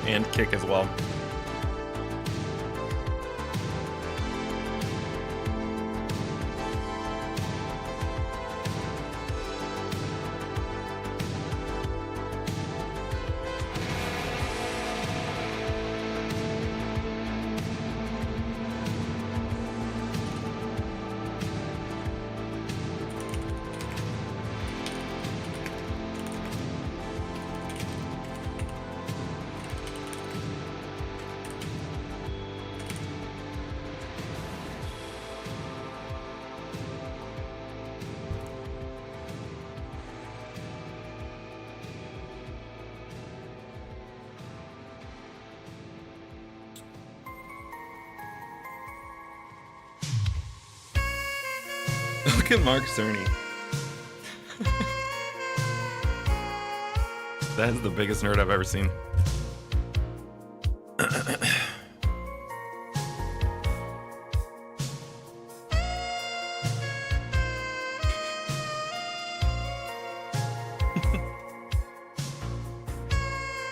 and kick as well. Look at Mark Cerny. That is the biggest nerd I've ever seen.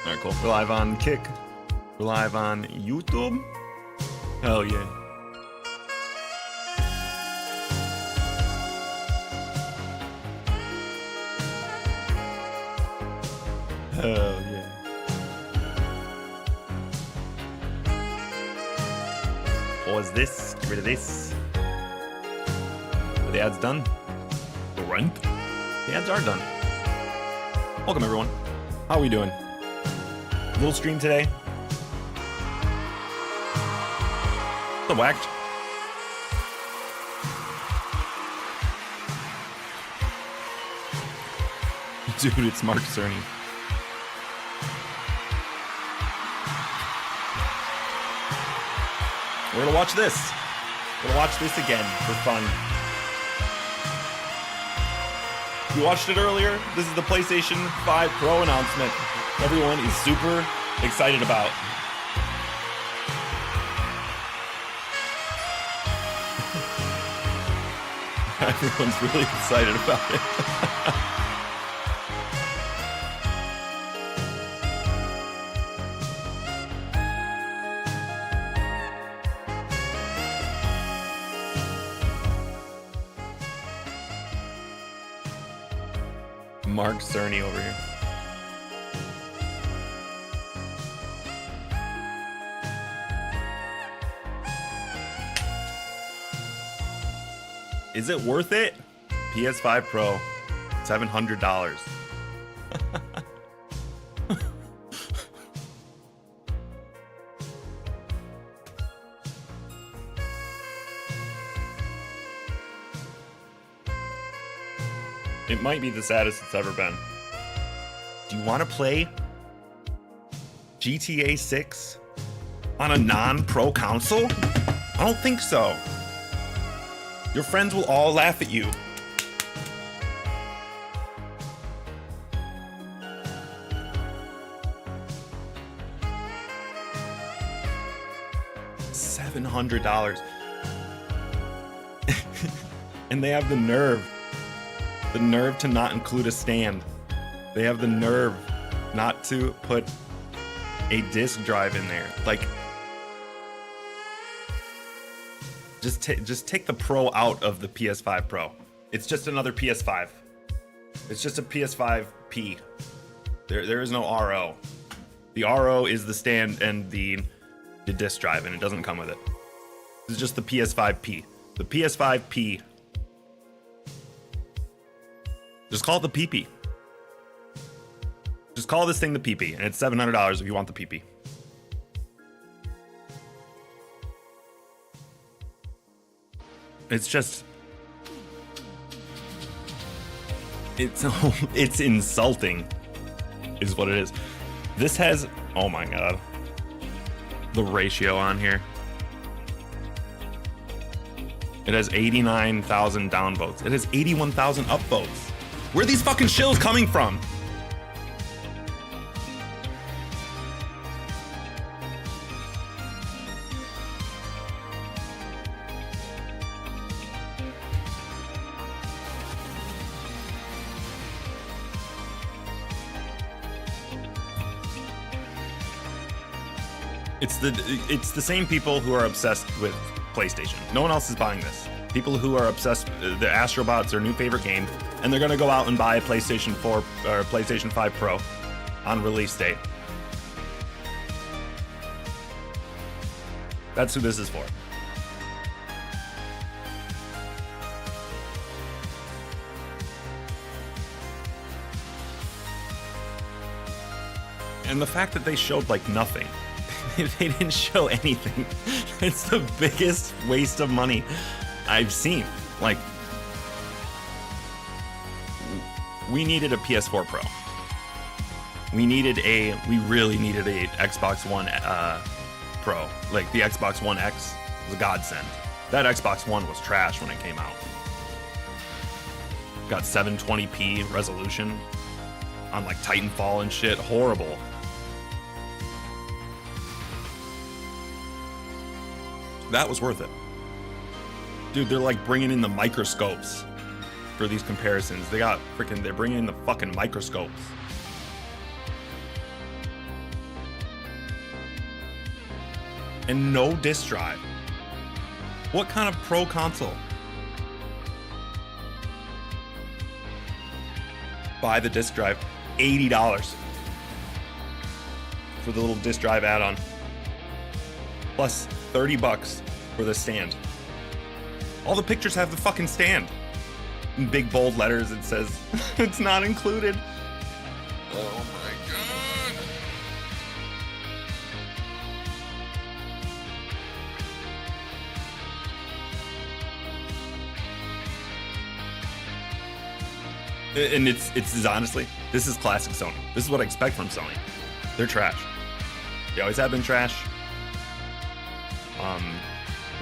Alright, cool. We're live on Kick. We're live on YouTube. Hell yeah. Hell yeah. Pause this. Get rid of this. Are the ads done? Rent? The ads are done. Welcome, everyone. How are we doing? Little stream today. The whacked. Dude, it's Mark Cerny. We're gonna watch this. We're gonna watch this again for fun. You watched it earlier. This is the PlayStation 5 Pro announcement. Everyone is super excited about. Everyone's really excited about it. Mark Cerny over here. Is it worth it? PS5 Pro, $700. It might be the saddest it's ever been. Do you want to play GTA 6 on a non-pro console? I don't think so. Your friends will all laugh at you. $700. And they have the nerve to not include a stand. They have the nerve not to put a disc drive in there. Like, just take the Pro out of the PS5 Pro. It's just another PS5. It's just a PS5P. There is no RO. The RO is the stand and the disc drive, and it doesn't come with it. This is just the PS5P. The PS5P. Just call it the PP. Just call this thing the PP, and it's $700 if you want the PP. It's just... It's insulting, is what it is. This has... Oh my god. The ratio on here. It has 89,000 downvotes. It has 81,000 upvotes. Where are these fucking shills coming from? It's the same people who are obsessed with PlayStation. No one else is buying this. People who are obsessed, the Astrobot's their new favorite game, and they're gonna go out and buy a PlayStation 4 or PlayStation 5 Pro on release date. That's who this is for. And the fact that they showed like nothing. They didn't show anything. It's the biggest waste of money I've seen. Like, we needed a PS4 Pro. We really needed a Xbox One Pro. Like, the Xbox One X was a godsend. That Xbox One was trash when it came out. Got 720p resolution on like Titanfall and shit. Horrible. That was worth it. Dude, they're like bringing in the microscopes for these comparisons. They're bringing in the fucking microscopes. And no disc drive. What kind of pro console? Buy the disc drive, $80 for the little disc drive add-on. Plus $30 for the stand. All the pictures have the fucking stand. In big bold letters it says, it's not included. Oh my god. And it's honestly, this is classic Sony. This is what I expect from Sony. They're trash. They always have been trash.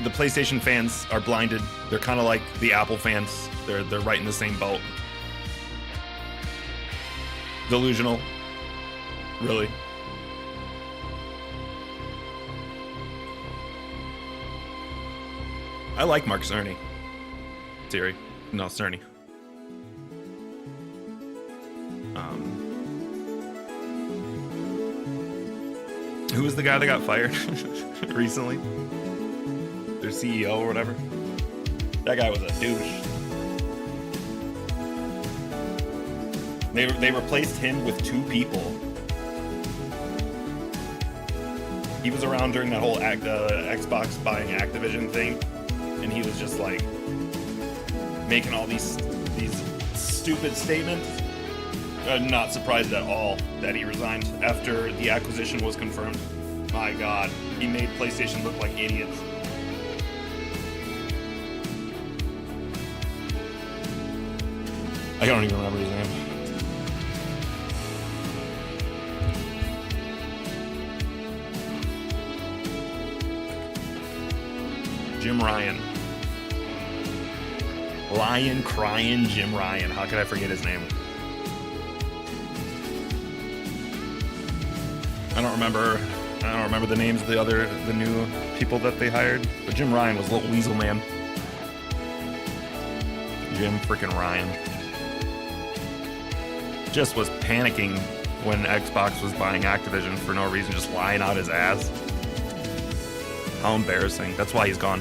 The PlayStation fans are blinded. They're kind of like the Apple fans. They're right in the same boat. Delusional. Really. I like Mark Cerny. Siri. No, Cerny. Who was the guy that got fired recently? Their CEO or whatever. That guy was a douche. They replaced him with 2 people. He was around during that whole Xbox buying Activision thing, and he was just like making all these stupid statements. I'm not surprised at all that he resigned after the acquisition was confirmed. My god, he made PlayStation look like idiots. I don't even remember his name. Jim Ryan. Lion crying Jim Ryan. How could I forget his name? I don't remember the names of the new people that they hired. But Jim Ryan was Little Weasel Man. Jim freaking Ryan. Just was panicking when Xbox was buying Activision for no reason, just lying out his ass. How embarrassing. That's why he's gone.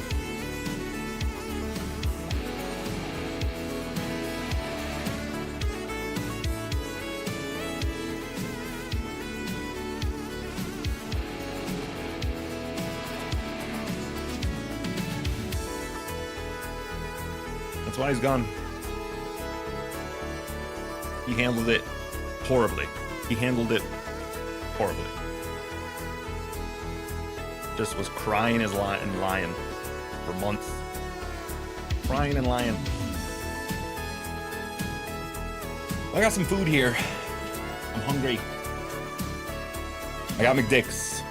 That's why he's gone. He handled it horribly. Just was crying and lying for months. Crying and lying. I got some food here. I'm hungry. I got McDick's.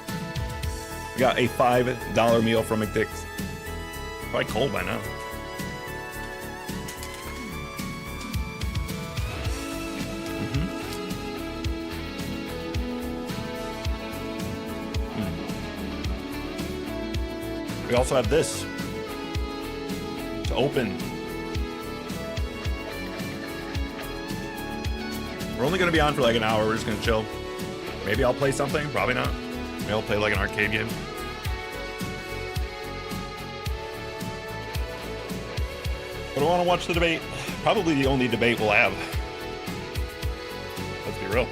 I got a $5 meal from McDick's. Probably cold by now. We also have this to open. We're only going to be on for like an hour. We're just going to chill. Maybe I'll play something. Probably not. Maybe I'll play like an arcade game. But I want to watch the debate. Probably the only debate we'll have. Let's be real.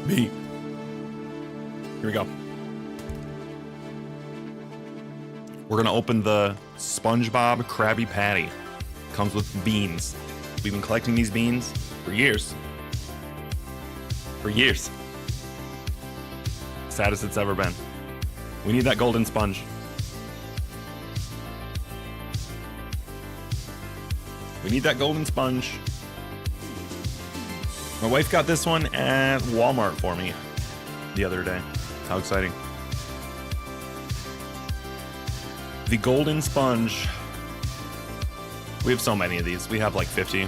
Me. Here we go. We're gonna open the SpongeBob Krabby Patty. Comes with beans. We've been collecting these beans for years. For years. Saddest it's ever been. We need that golden sponge. We need that golden sponge. My wife got this one at Walmart for me the other day. How exciting. The golden sponge. We have so many of these. We have like 50.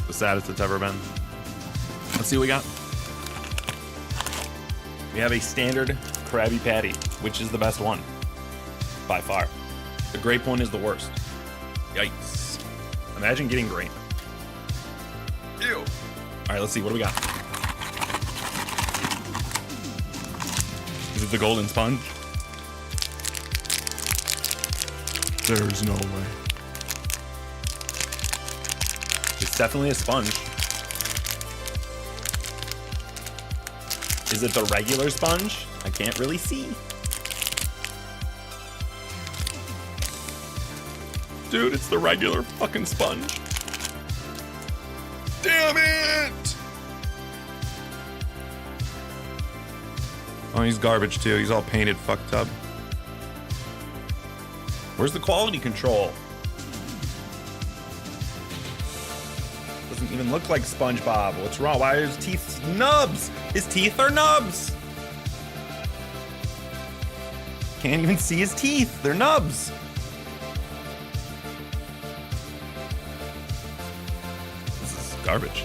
The saddest it's ever been. Let's see what we got. We have a standard Krabby Patty, which is the best one. By far. The grape one is the worst. Yikes. Imagine getting grape. Ew. All right, let's see. What do we got? Is it the golden sponge? There's no way. It's definitely a sponge. Is it the regular sponge? I can't really see. Dude, it's the regular fucking sponge. Damn it! Oh, he's garbage too. He's all painted, fucked up. Where's the quality control? Doesn't even look like SpongeBob. What's wrong? Why are his teeth nubs? His teeth are nubs. Can't even see his teeth. They're nubs. Garbage.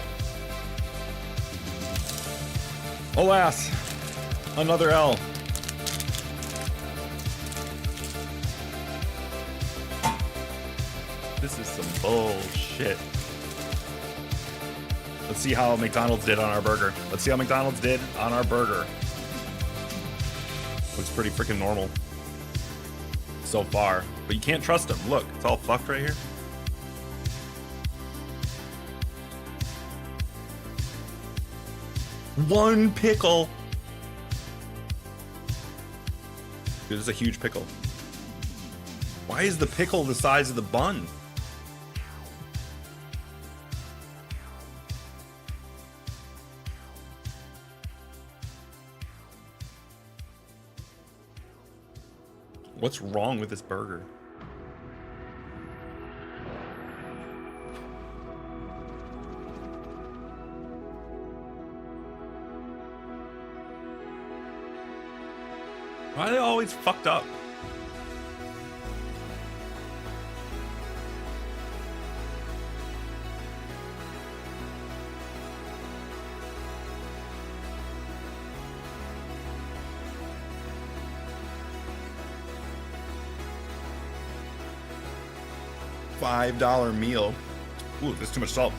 Alas, another L. This is some bullshit. Let's see how McDonald's did on our burger. Let's see how McDonald's did on our burger. Looks pretty freaking normal so far, but you can't trust them. Look, it's all fucked right here. One pickle. Dude, this is a huge pickle. Why is the pickle the size of the bun? What's wrong with this burger? Why are they always fucked up? $5 meal. Ooh, there's too much salt.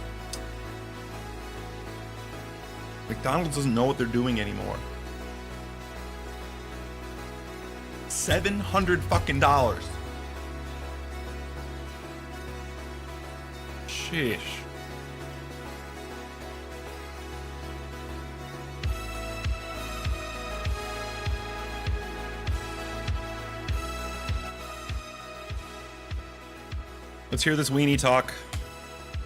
McDonald's doesn't know what they're doing anymore. $700 fucking dollars. Sheesh. Let's hear this weenie talk.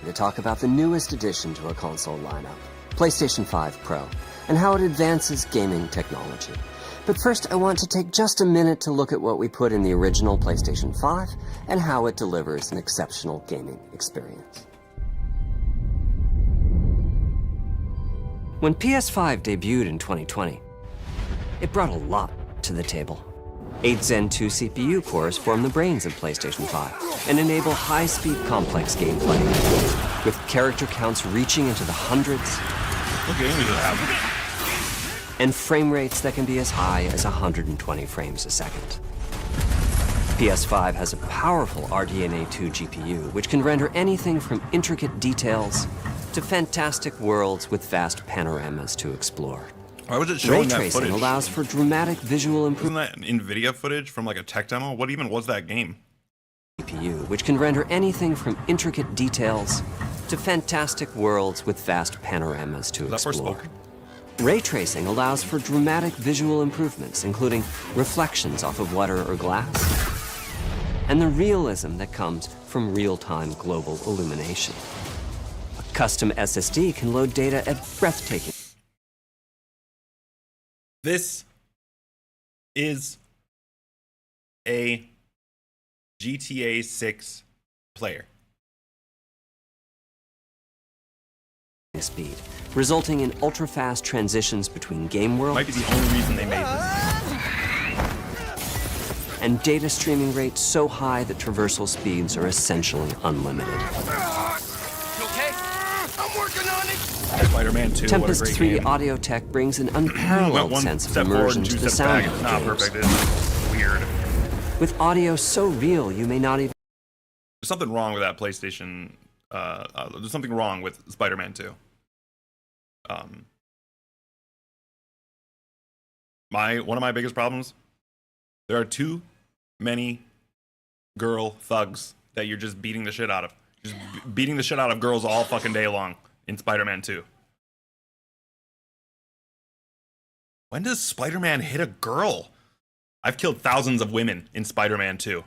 To talk about the newest addition to our console lineup, PlayStation 5 Pro, and how it advances gaming technology. But first, I want to take just a minute to look at what we put in the original PlayStation 5 and how it delivers an exceptional gaming experience. When PS5 debuted in 2020, it brought a lot to the table. 8 Zen 2 CPU cores form the brains of PlayStation 5 and enable high-speed complex gameplay, with character counts reaching into the hundreds. What game is that? and frame rates that can be as high as 120 frames a second. PS5 has a powerful RDNA 2 GPU, which can render anything from intricate details to fantastic worlds with vast panoramas to explore. Why was it showing Ray that tracing footage? allows for dramatic visual improvement. Wasn't that NVIDIA footage from like a tech demo? What even was that game? GPU, which can render anything from intricate details to fantastic worlds with vast panoramas to Is that explore. Forspoken? Ray tracing allows for dramatic visual improvements, including reflections off of water or glass, and the realism that comes from real-time global illumination. A custom SSD can load data at breathtaking. This is a GTA 6 player. Speed, resulting in ultra-fast transitions between game worlds. Might be the only reason they made this. And data streaming rates so high that traversal speeds are essentially unlimited. You okay? I'm working on it. Spider-Man 2, what a Tempest great 3 game. audio tech brings an Went unparalleled one sense of step forward immersion and to two the steps sound back. of It's the not games. perfect. It's weird. With audio so real, you may not even There's something wrong with that PlayStation. There's something wrong with Spider-Man 2. One of my biggest problems. There are too many girl thugs that you're just beating the shit out of. Just beating the shit out of girls all fucking day long in Spider-Man 2. When does Spider-Man hit a girl? I've killed thousands of women in Spider-Man 2.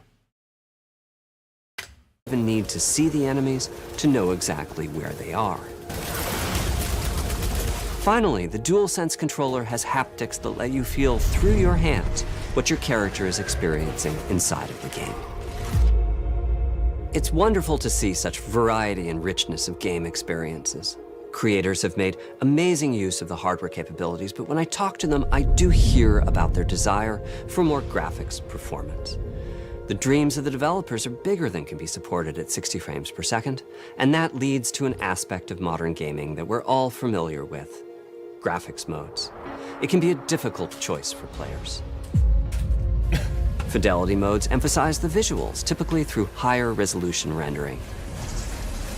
need to see the enemies to know exactly where they are. Finally, the DualSense controller has haptics that let you feel through your hands what your character is experiencing inside of the game. It's wonderful to see such variety and richness of game experiences. Creators have made amazing use of the hardware capabilities, but when I talk to them, I do hear about their desire for more graphics performance. The dreams of the developers are bigger than can be supported at 60 frames per second, and that leads to an aspect of modern gaming that we're all familiar with: graphics modes. It can be a difficult choice for players. Fidelity modes emphasize the visuals, typically through higher resolution rendering.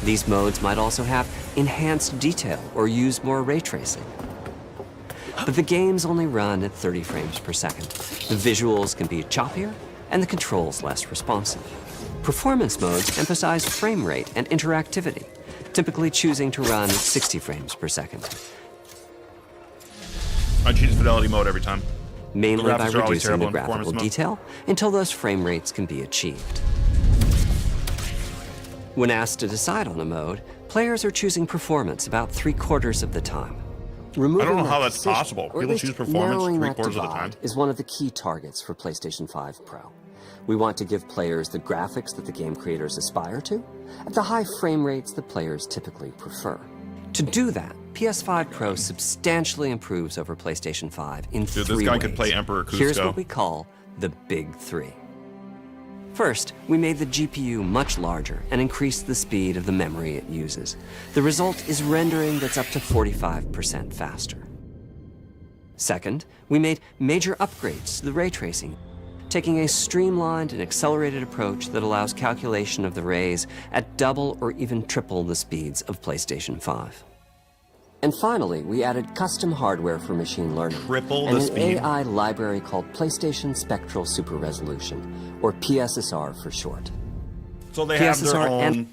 These modes might also have enhanced detail or use more ray tracing. But the games only run at 30 frames per second. The visuals can be choppier and the controls less responsive. Performance modes emphasize frame rate and interactivity, typically choosing to run at 60 frames per second. I choose fidelity mode every time. Mainly by graphics are always reducing terrible the in performance graphical mode. detail until those frame rates can be achieved. When asked to decide on a mode, players are choosing performance about 3/4 of the time. Removing I don't know that how that's decision, possible. or at People least choose performance narrowing that 3/4 of the time. divide, is one of the key targets for PlayStation 5 Pro. We want to give players the graphics that the game creators aspire to, at the high frame rates that players typically prefer. To do that, PS5 Pro substantially improves over PlayStation 5 in Dude, three this guy ways. could play Emperor Cusco. Here's what we call the Big Three. First, we made the GPU much larger and increased the speed of the memory it uses. The result is rendering that's up to 45% faster. Second, we made major upgrades to the ray tracing, taking a streamlined and accelerated approach that allows calculation of the rays at double or even triple the speeds of PlayStation 5. And finally, we added custom hardware for machine learning Triple and the an speed. AI library called PlayStation Spectral Super Resolution, or PSSR for short. So they have their PSSR own and-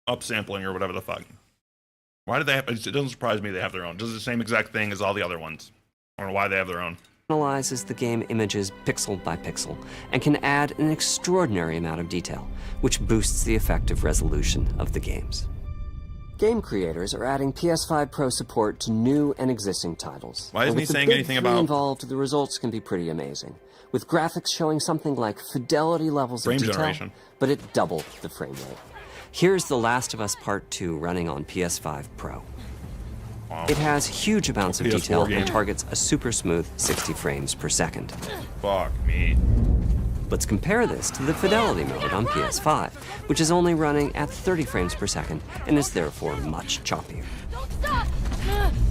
upsampling or whatever the fuck. Why do they have? It doesn't surprise me they have their own. Does the same exact thing as all the other ones. I don't know why they have their own. Analyzes the game images pixel by pixel and can add an extraordinary amount of detail, which boosts the effective resolution of the games. Game creators are adding PS5 Pro support to new and existing titles. Why isn't And he with the saying big anything three about- involved, the results can be pretty amazing, with graphics showing something like fidelity levels Frame of detail, generation. but at double the frame rate. Here's The Last of Us Part 2 running on PS5 Pro. Wow. It has huge amounts of PS4 detail game. and targets a super smooth 60 frames per second. Fuck me. Let's compare this to the fidelity mode on PS5, which is only running at 30 frames per second and is therefore much choppier. Don't stop!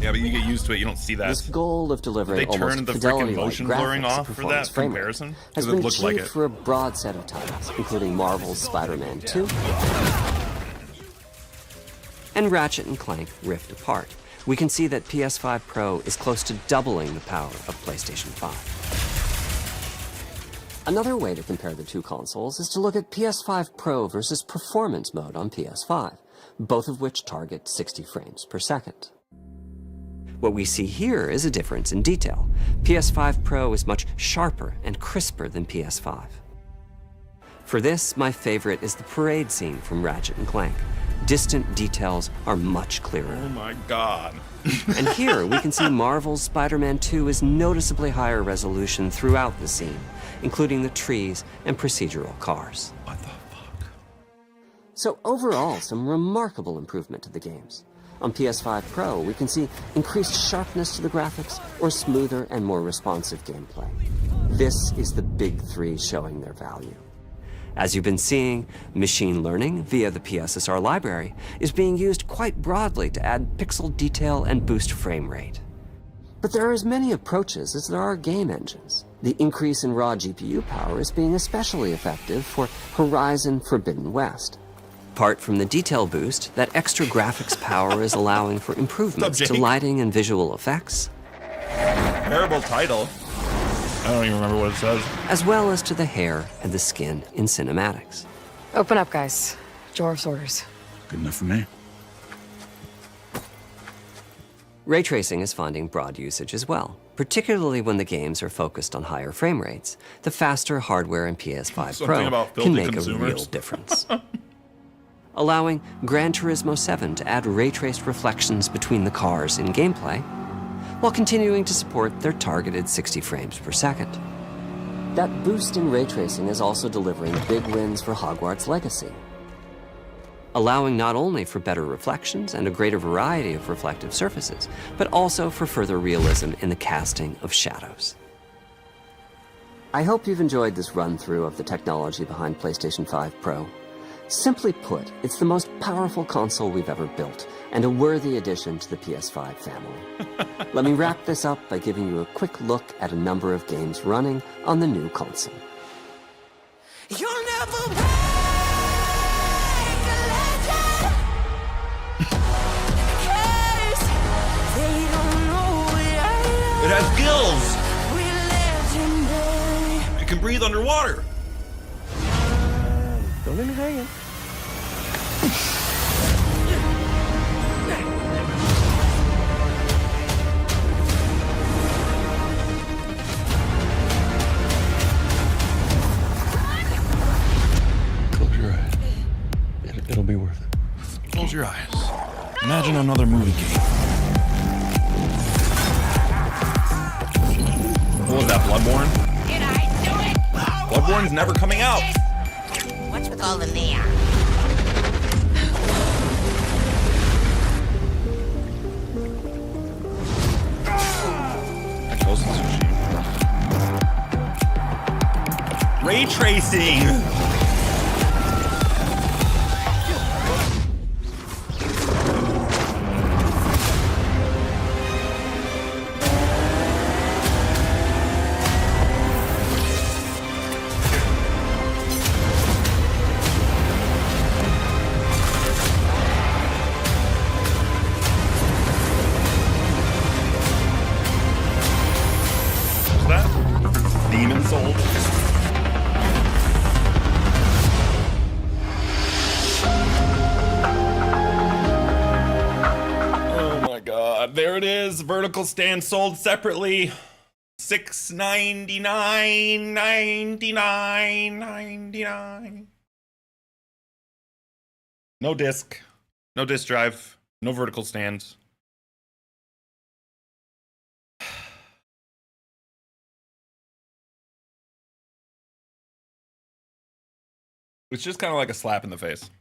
Yeah, but you get used to it. You don't see that. This goal of delivering They almost turned the freaking fidelity-like motion blurring graphics off for performance that frame rate comparison has because it been looked like achieved it. for a broad set of titles, including Marvel's Spider-Man 2 and Ratchet & Clank Rift Apart. We can see that PS5 Pro is close to doubling the power of PlayStation 5. Another way to compare the two consoles is to look at PS5 Pro versus Performance mode on PS5, both of which target 60 frames per second. What we see here is a difference in detail. PS5 Pro is much sharper and crisper than PS5. For this, my favorite is the parade scene from Ratchet & Clank. Distant details are much clearer. Oh my god. And here we can see Marvel's Spider-Man 2 is noticeably higher resolution throughout the scene, including the trees and procedural cars. What the fuck? So overall, some remarkable improvement to the games. On PS5 Pro, we can see increased sharpness to the graphics or smoother and more responsive gameplay. This is the big three showing their value. As you've been seeing, machine learning via the PSSR library is being used quite broadly to add pixel detail and boost frame rate. But there are as many approaches as there are game engines. The increase in raw GPU power is being especially effective for Horizon Forbidden West. Apart from the detail boost, that extra graphics power is allowing for improvements to lighting and visual effects. Terrible title. I don't even remember what it says. As well as to the hair and the skin in cinematics. Open up, guys. Dwarf's orders. Good enough for me. Ray tracing is finding broad usage as well, particularly when the games are focused on higher frame rates. The faster hardware in PS5 Something Pro about can filthy make a consumers. real difference. Allowing Gran Turismo 7 to add ray-traced reflections between the cars in gameplay, while continuing to support their targeted 60 frames per second. That boost in ray tracing is also delivering big wins for Hogwarts Legacy, allowing not only for better reflections and a greater variety of reflective surfaces, but also for further realism in the casting of shadows. I hope you've enjoyed this run-through of the technology behind PlayStation 5 Pro. Simply put, it's the most powerful console we've ever built, and a worthy addition to the PS5 family. Let me wrap this up by giving you a quick look at a number of games running on the new console. You'll never It has gills. It can breathe underwater. Don't let me hang it. Close your eyes. It'll be worth it. Close your eyes. Imagine another movie game. What was that, Bloodborne? Did I do it? Bloodborne's never coming out. What's with all the neon? That Ghost in Tsushima. Ray tracing. Demon Soul. Oh my god, there it is. Vertical stand sold separately. $699.99. No disc. No disc drive. No vertical stand. It's just kind of like a slap in the face.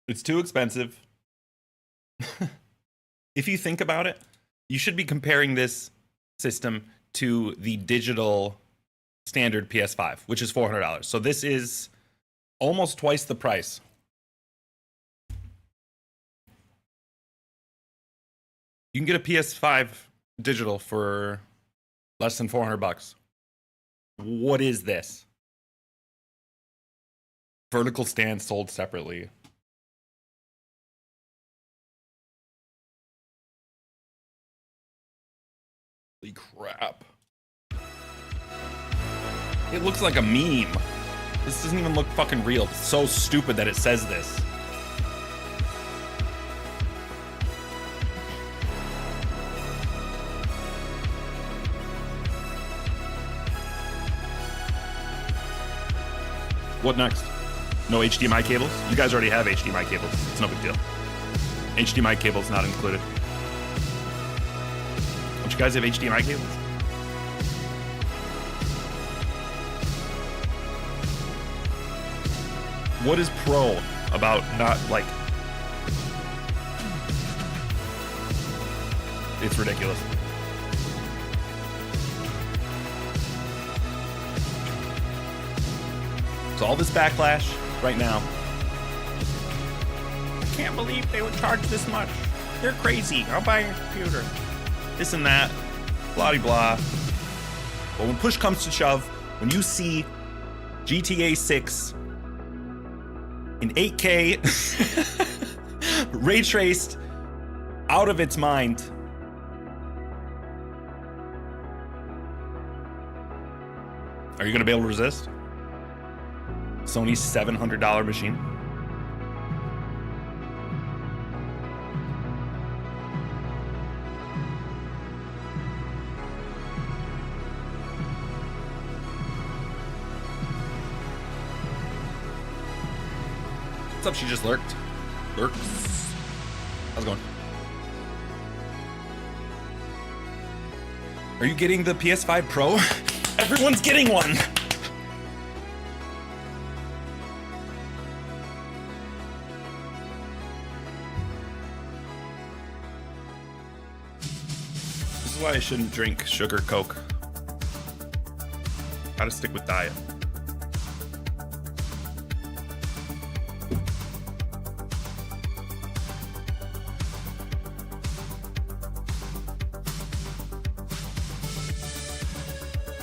It's too expensive. If you think about it, you should be comparing this system to the digital standard PS5, which is $400. So this is almost twice the price. You can get a PS5 digital for less than $400. What is this? Vertical stand sold separately. Holy crap. It looks like a meme. This doesn't even look fucking real. It's so stupid that it says this. What next? No HDMI cables? You guys already have HDMI cables. It's no big deal. HDMI cables not included. Don't you guys have HDMI cables? What is pro about not like... It's ridiculous. So all this backlash right now. I can't believe they would charge this much. They're crazy. I'll buy your computer. This and that. Blah de blah. But when push comes to shove, when you see GTA 6 in 8K ray traced out of its mind, are you gonna be able to resist? Sony's $700 machine. What's up? She just lurked. Lurks. How's it going? Are you getting the PS5 Pro? Everyone's getting one. This is why I shouldn't drink sugar Coke. Gotta stick with diet.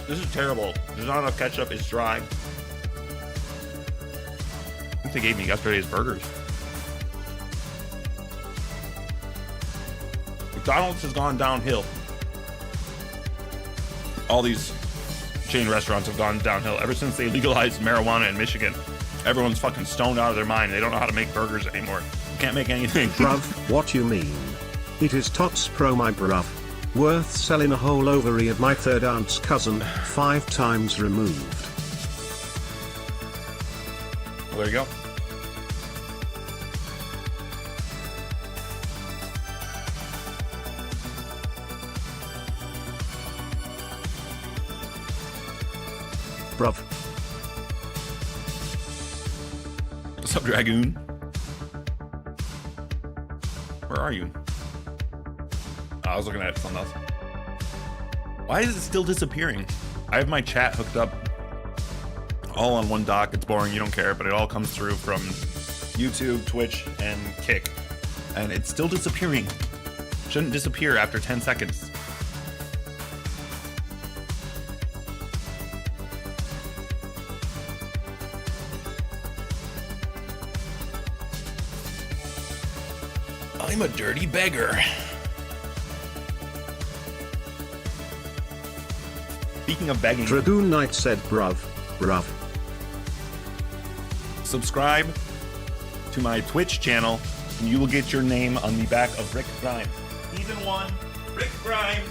This is terrible. There's not enough ketchup. It's dry. I think they gave me yesterday's burgers. McDonald's has gone downhill. All these chain restaurants have gone downhill ever since they legalized marijuana in Michigan. Everyone's fucking stoned out of their mind. They don't know how to make burgers anymore. You can't make anything. Bruv, what you mean? It is Tots Pro, my bruv. Worth selling a whole ovary of my third aunt's cousin, 5 times removed. Well, there you go. Bruv. What's up, Dragoon? Where are you? Oh, I was looking at something else. Why is it still disappearing? I have my chat hooked up all on one dock. It's boring, you don't care, but it all comes through from YouTube, Twitch, and Kick. And it's still disappearing. Shouldn't disappear after 10 seconds. I'm a dirty beggar. Speaking of begging, Dragoon Knight said bruv. subscribe to my Twitch channel and you will get your name on the back of Rick Grimes. Season 1, Rick Grimes.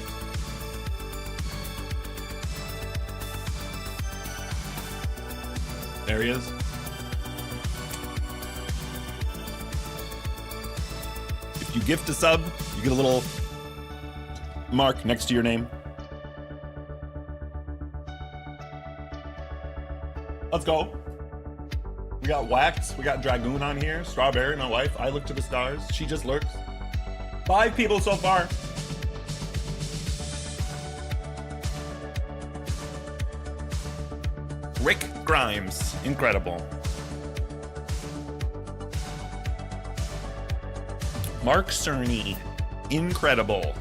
There he is. If you gift a sub, you get a little mark next to your name. Let's go. We got Wax, we got Dragoon on here, Strawberry, my wife, I look to the stars, she just lurks. 5 people so far. Rick Grimes, incredible. Mark Cerny, incredible.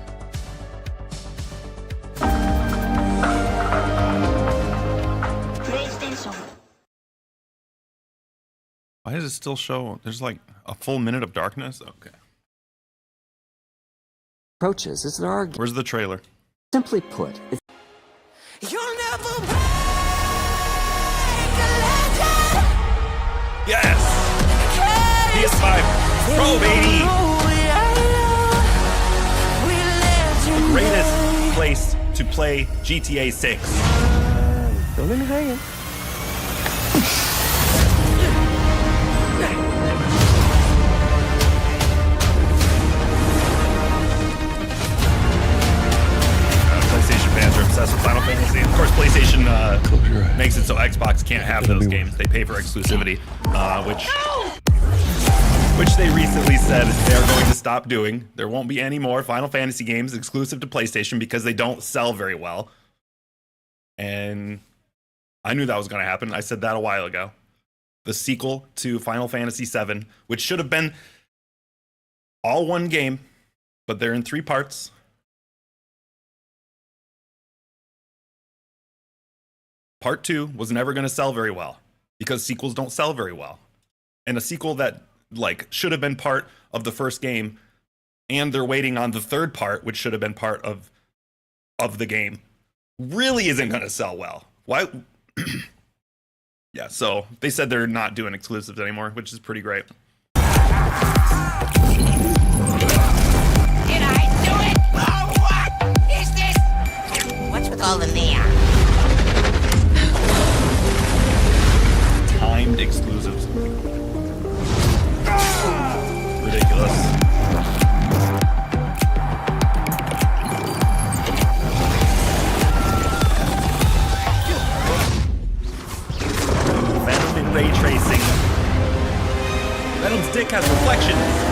Why does it still show? There's like a full minute of darkness? Okay. Approaches as there are. Where's the trailer? Simply put, if You'll never Yes! PS5 Pro, baby! The greatest place to play GTA 6. don't let me hang it. PlayStation fans are obsessed with Final Fantasy. Of course, PlayStation makes it so Xbox can't have those games. They pay for exclusivity, which they recently said they're going to stop doing. There won't be any more Final Fantasy games exclusive to PlayStation because they don't sell very well. And I knew that was going to happen. I said that a while ago. The sequel to Final Fantasy VII, which should have been all one game, but they're in 3 parts. Part 2 was never going to sell very well because sequels don't sell very well. And a sequel that like should have been part of the first game and they're waiting on the 3rd part, which should have been part of the game, really isn't going to sell well. Why? Yeah, so they said they're not doing exclusives anymore, which is pretty great. Did I do it? Oh, what is this? What's with all the neon? Timed exclusives. Ridiculous. Venom in ray tracing. Venom's dick has reflections.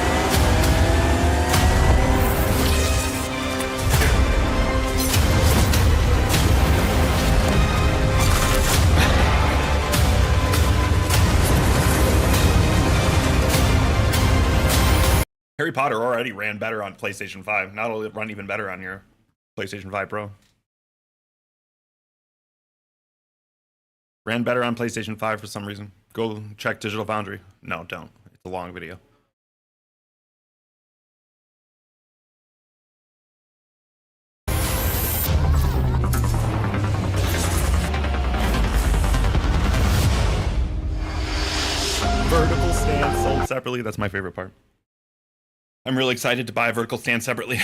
Harry Potter already ran better on PlayStation 5. Now it'll run even better on your PlayStation 5 Pro. Ran better on PlayStation 5 for some reason. Go check Digital Foundry. No, don't. It's a long video. Vertical stand sold separately. That's my favorite part. I'm really excited to buy a vertical stand separately.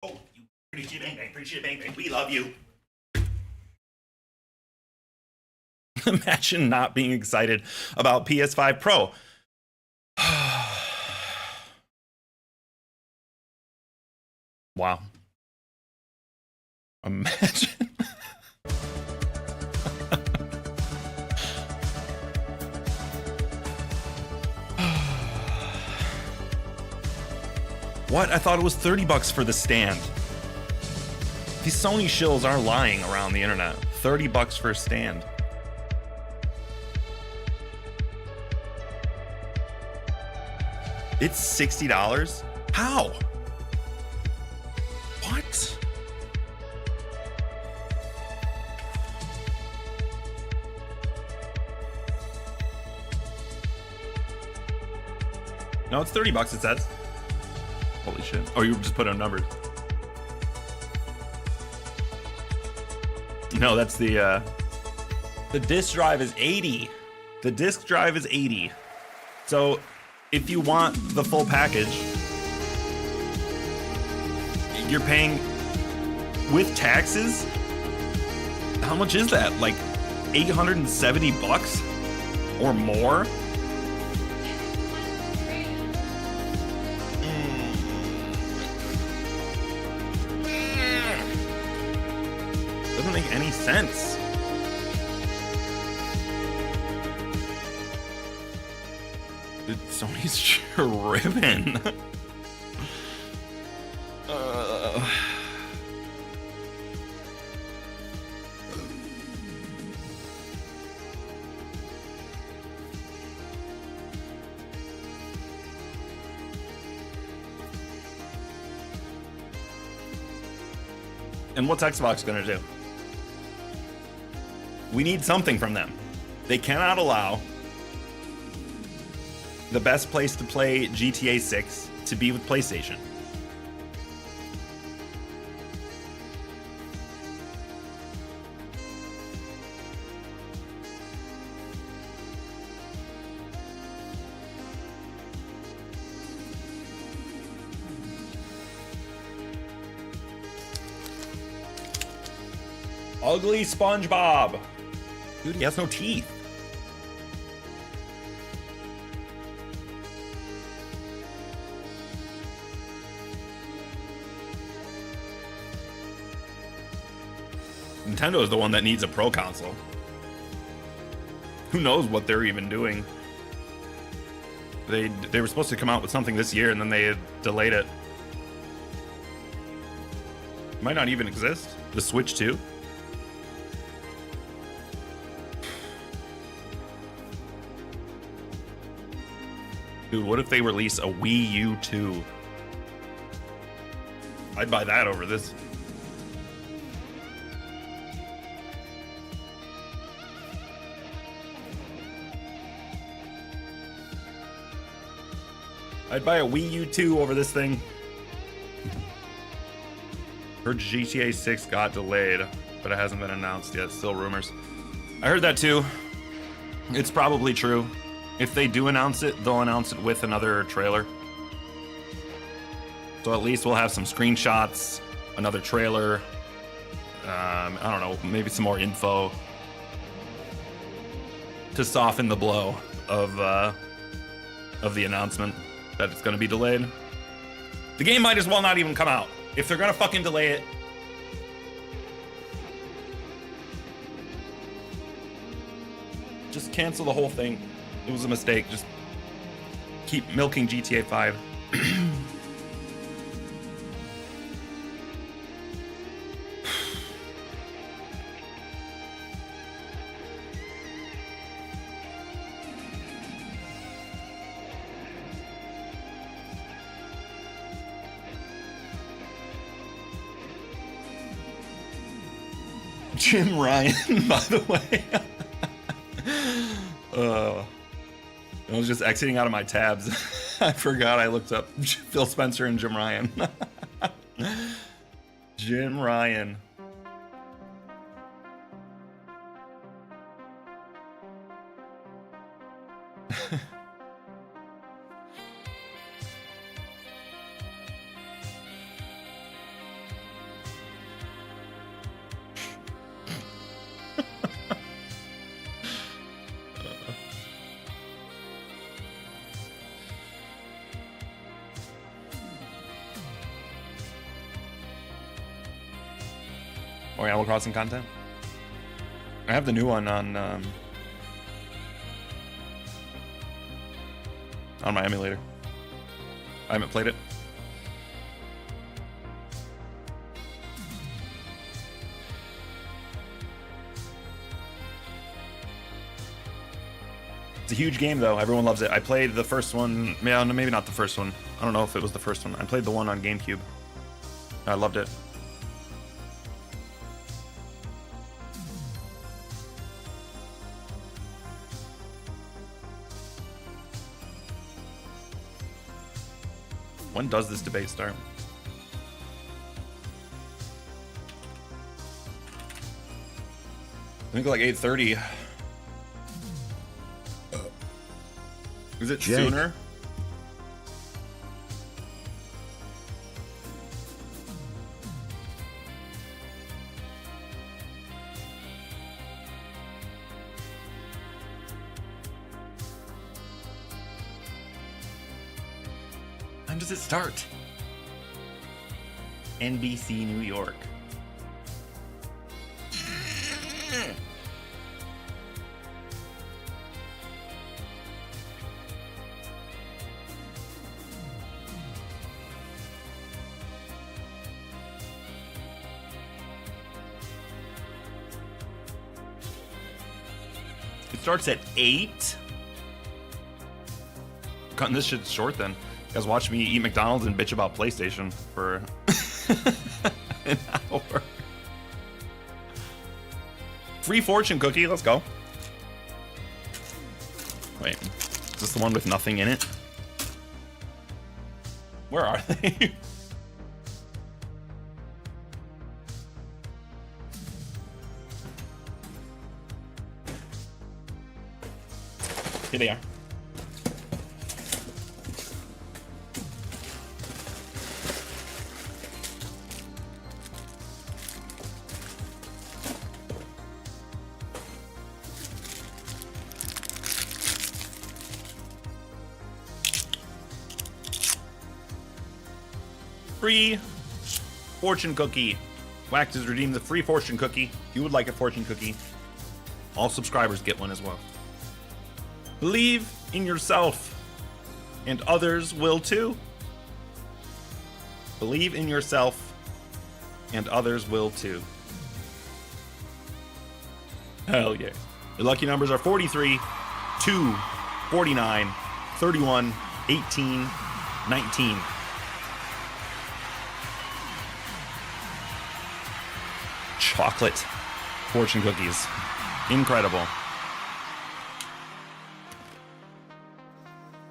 Oh, you pretty shit bang bang, pretty shit bang bang. We love you. Imagine not being excited about PS5 Pro. Wow. Imagine. What? I thought it was $30 for the stand. These Sony shills are lying around the internet. $30 for a stand. It's $60? How? What? No, it's $30, it says. Holy shit. Oh, you just put on numbers. No, that's the disk drive is 80. The disk drive is 80. So if you want the full package, you're paying with taxes How much is that? Like 870 bucks or more? Doesn't make any sense. Dude, Sony's tripping. And what's Xbox gonna do? We need something from them. They cannot allow the best place to play GTA 6 to be with PlayStation. Ugly SpongeBob. Dude, he has no teeth. Nintendo is the one that needs a Pro console. Who knows what they're even doing? They were supposed to come out with something this year and then they delayed it. Might not even exist. The Switch 2. Dude, what if they release a Wii U 2? I'd buy that over this. I'd buy a Wii U 2 over this thing. Heard GTA 6 got delayed, but it hasn't been announced yet. Still rumors. I heard that too. It's probably true. If they do announce it, they'll announce it with another trailer. So at least we'll have some screenshots, another trailer. I don't know, maybe some more info to soften the blow of the announcement that it's going to be delayed. The game might as well not even come out. If they're going to fucking delay it, just cancel the whole thing. It was a mistake. Just keep milking GTA 5. Jim Ryan, by the way. I was just exiting out of my tabs. I forgot I looked up Phil Spencer and Jim Ryan. Jim Ryan. Or Animal Crossing content. I have the new one on my emulator. I haven't played it. It's a huge game though. Everyone loves it. I played the first one. Yeah, no, maybe not the first one. I don't know if it was the first one. I played the one on GameCube. I loved it. When does this debate start? I think like 8:30. Is it Jake. sooner? time does it start? NBC New York. It starts at 8. Cutting this shit short then. You guys watch me eat McDonald's and bitch about PlayStation for an hour. Free fortune cookie, let's go. Wait, is this the one with nothing in it? Where are they? Here they are. Free fortune cookie. Wax has redeemed the free fortune cookie. If you would like a fortune cookie, all subscribers get one as well. Believe in yourself, and others will too. Believe in yourself, and others will too. Hell yeah. Your lucky numbers are 43, 2, 49, 31, 18, 19. Chocolate fortune cookies. Incredible.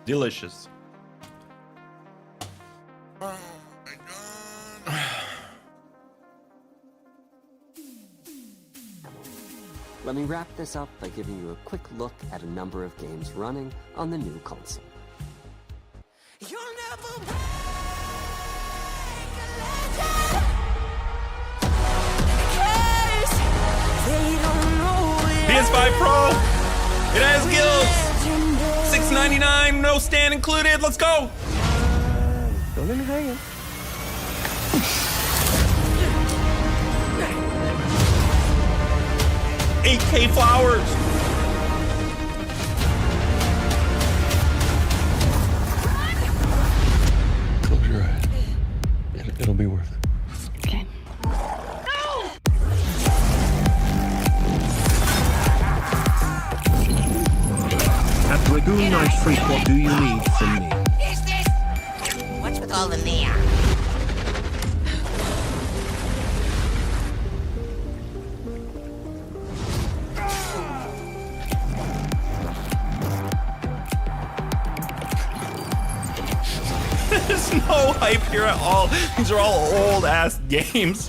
Delicious. Oh my god. Let me wrap this up by giving you a quick look at a number of games running on the new console. You'll never PS5 Pro. It has gills. $6.99, no stand included. Let's go. Don't let me hang. 8K flowers. Close your eyes. It'll be worth it. Okay. At Dragoon Knight Freak, what do you need from me? is this? What's with all the neon? There's no hype here at all. These are all old ass games.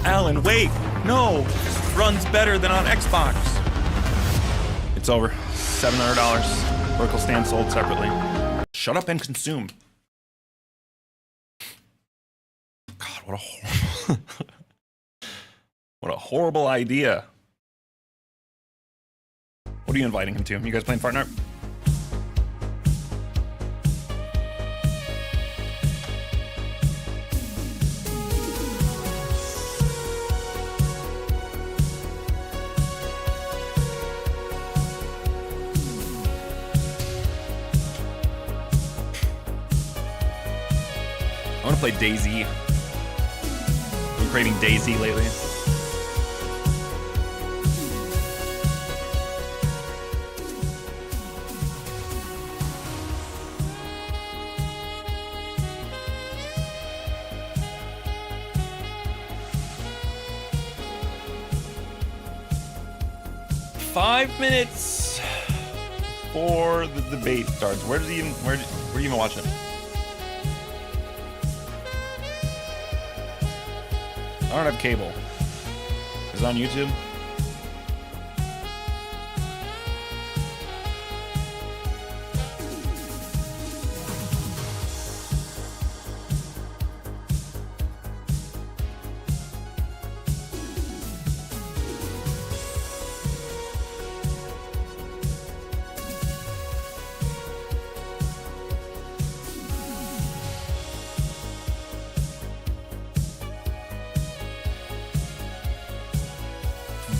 Alan, wait! No! This runs better than on Xbox. It's over. $700. Vertical stand sold separately. Shut up and consume. God, what a horrible... what a horrible idea. What are you inviting him to? You guys playing FORTNITE? I want to play Daisy. I'm craving Daisy lately. Five minutes before the debate starts. Where do you even watch it? I don't have cable. Is it on YouTube?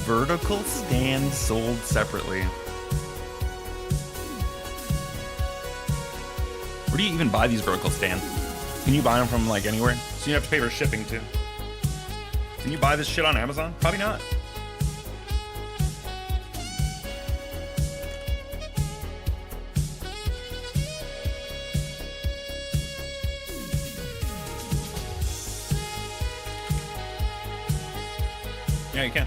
Vertical stand sold separately. Where do you even buy these vertical stands? Can you buy them from like anywhere? So you have to pay for shipping too. Can you buy this shit on Amazon? Probably not. Yeah, you can.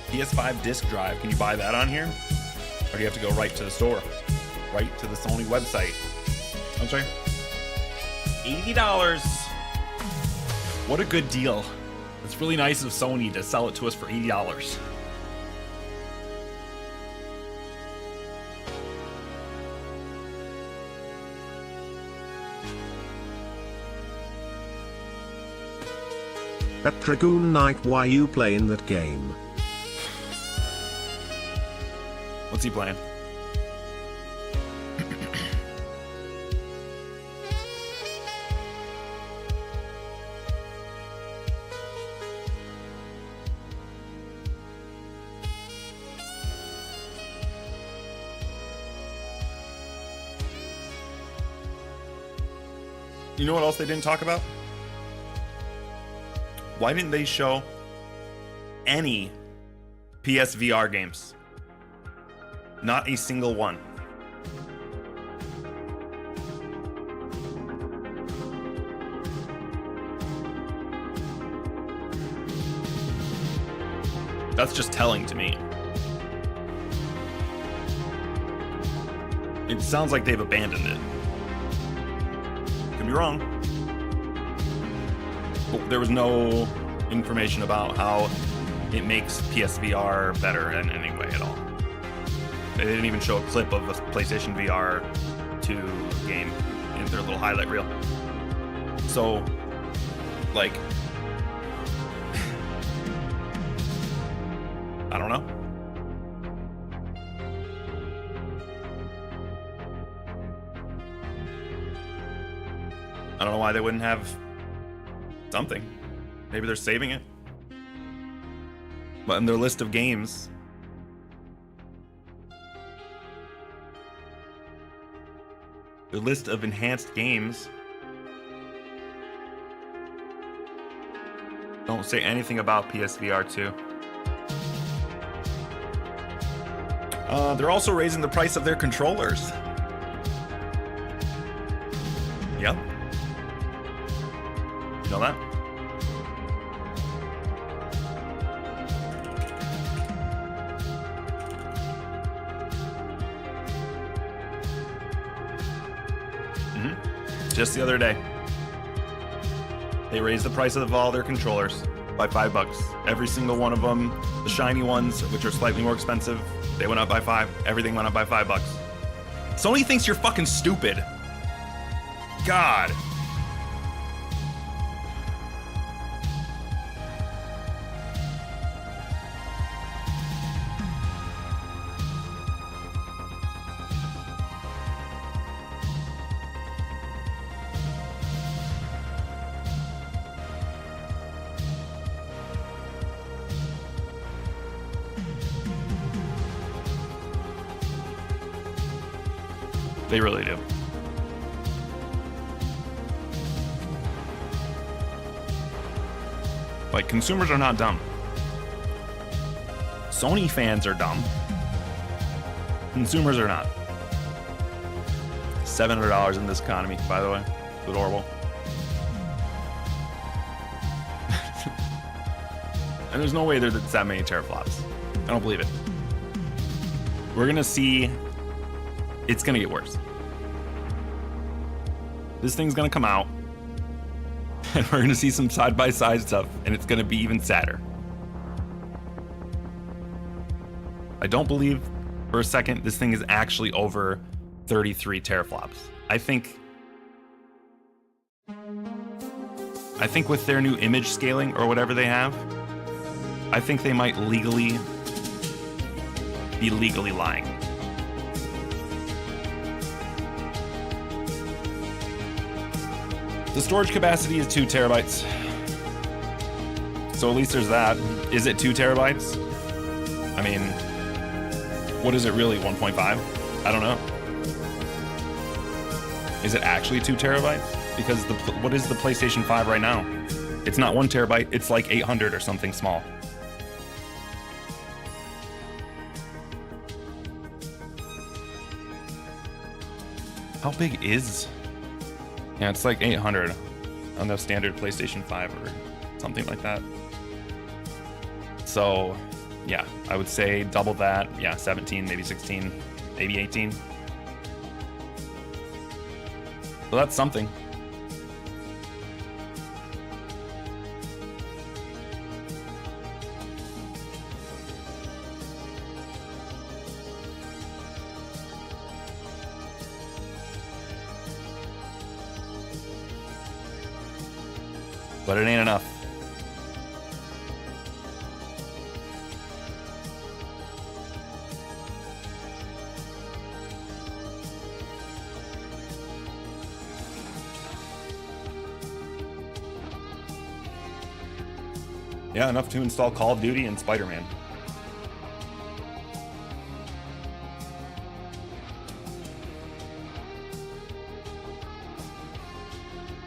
PS5 disc drive. Can you buy that on here? Or do you have to go right to the store? Right to the Sony website? I'm sorry. $80. What a good deal. It's really nice of Sony to sell it to us for $80. At Dragoon Knight, why you playing that game? What's he playing? You know what else they didn't talk about? Why didn't they show any PSVR games? Not a single one. That's just telling to me. It sounds like they've abandoned it. Could be wrong. But there was no information about how it makes PSVR better in any way at all. They didn't even show a clip of a PlayStation VR 2 game in their little highlight reel. So, like, I don't know. I don't know why they wouldn't have something. Maybe they're saving it. But in their list of games, their list of enhanced games don't say anything about PSVR 2. They're also raising the price of their controllers. Yep. You know that? Just the other day, they raised the price of all their controllers by $5. Every single one of them, the shiny ones, which are slightly more expensive, they went up by $5. Everything went up by $5. Sony thinks you're fucking stupid. God. They really do. Like, consumers are not dumb. Sony fans are dumb. Consumers are not. $700 in this economy, by the way. It's adorable. And there's no way there's that many teraflops. I don't believe it. We're gonna see. It's gonna get worse. This thing's gonna come out, and we're gonna see some side-by-side stuff, and it's gonna be even sadder. I don't believe for a second this thing is actually over 33 teraflops. I think with their new image scaling or whatever they have, I think they might be legally lying. The storage capacity is 2 terabytes. So at least there's that. Is it 2 terabytes? I mean, what is it really, 1.5? I don't know. Is it actually 2 terabytes? Because what is the PlayStation 5 right now? It's not 1 terabyte, it's like 800 or something small. How big is... Yeah, it's like 800 on the standard PlayStation 5 or something like that. So, yeah, I would say double that. Yeah, 17, maybe 16, maybe 18. So that's something. But it ain't enough. Yeah, enough to install Call of Duty and Spider-Man.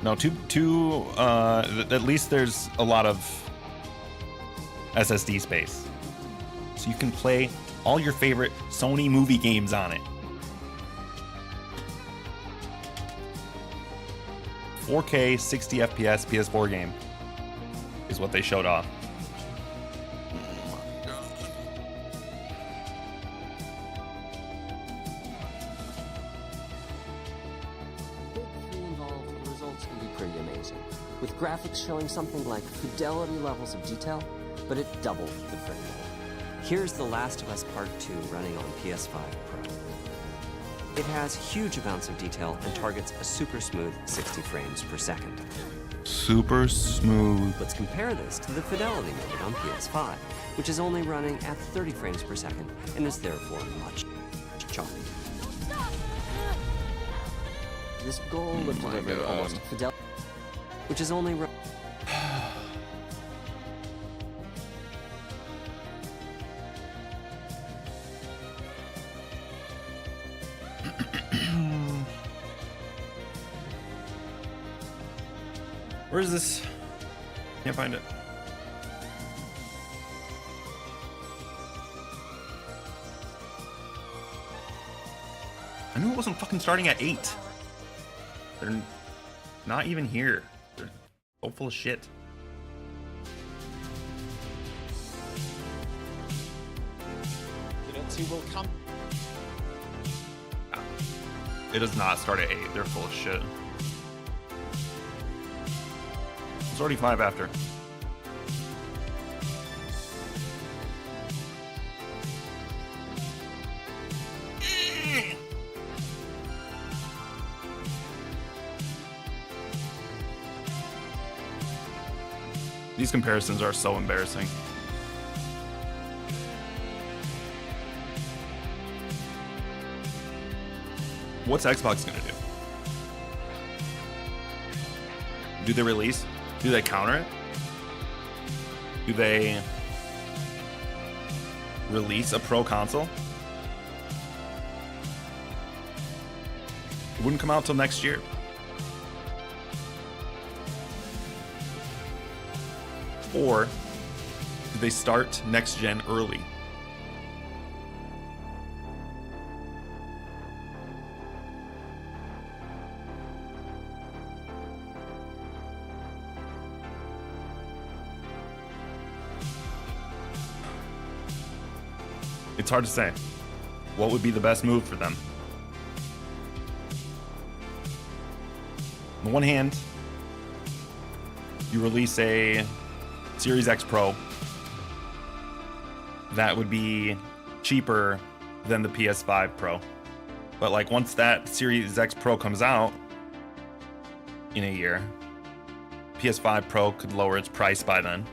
No, at least there's a lot of SSD space. So you can play all your favorite Sony movie games on it. 4K 60 FPS PS4 game is what they showed off. With graphics showing something like fidelity levels of detail, but it doubled the frame rate. Here's The Last of Us Part 2 running on PS5 Pro. It has huge amounts of detail and targets a super smooth 60 frames per second. Super smooth. Let's compare this to the fidelity mode on PS5, which is only running at 30 frames per second and is therefore much choppy. This goal of delivering almost fidelity, which is only Where is this? Can't find it. I knew it wasn't fucking starting at 8. They're not even here. They're so full of shit. Will come. It does not start at 8. They're full of shit. It's already 5 after. These comparisons are so embarrassing. What's Xbox gonna do? Do they release? Do they counter it? Do they release a pro console? It wouldn't come out till next year. Or do they start next gen early? It's hard to say. What would be the best move for them? On the one hand, you release a Series X Pro that would be cheaper than the PS5 Pro. But like once that Series X Pro comes out in a year, PS5 Pro could lower its price by then.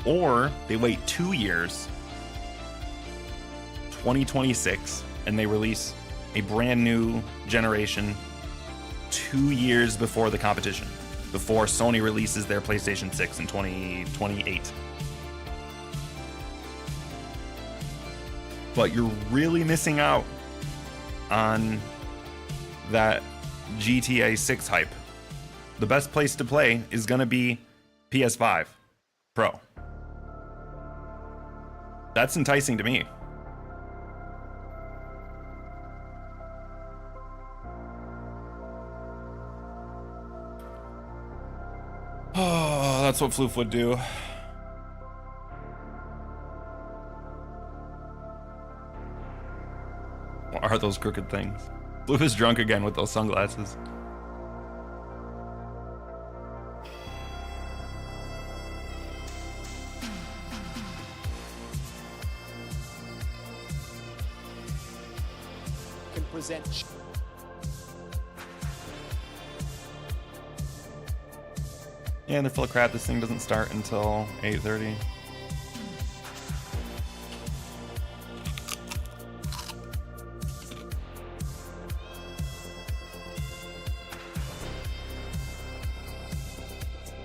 Or they wait 2 years, 2026, and they release a brand new generation 2 years before the competition. before Sony releases their PlayStation 6 in 2028. But you're really missing out on that GTA 6 hype. The best place to play is going to be PS5 Pro. That's enticing to me. Oh, that's what Floof would do. What are those crooked things? Floof is drunk again with those sunglasses. Can present. Yeah, they're full of crap. This thing doesn't start until 8:30.